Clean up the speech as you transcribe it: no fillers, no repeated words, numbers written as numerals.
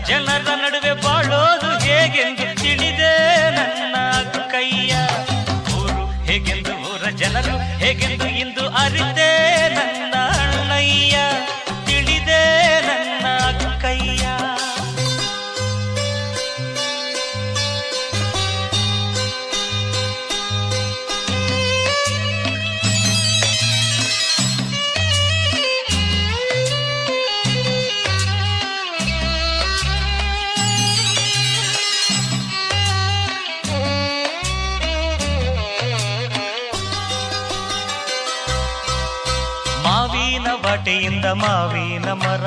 ಜನರ ನಡುವೆ ಬಾಳೋದು ಹೇಗೆಂದು ತಿಳಿದೆ ನನ್ನ ಕೈಯ. ಊರು ಹೇಗೆಂದು ಊರ ಜನರು ಹೇಗೆಂದು ಇಂದು ಅರಿತೆ ನನ್ನ ಅಣ್ಣಯ್ಯ, ತಿಳಿದೆ ನನ್ನ ಕೈಯ. ಮಾವಿನ ಬಾಟೆಯಿಂದ ಮಾವಿನ ಮರ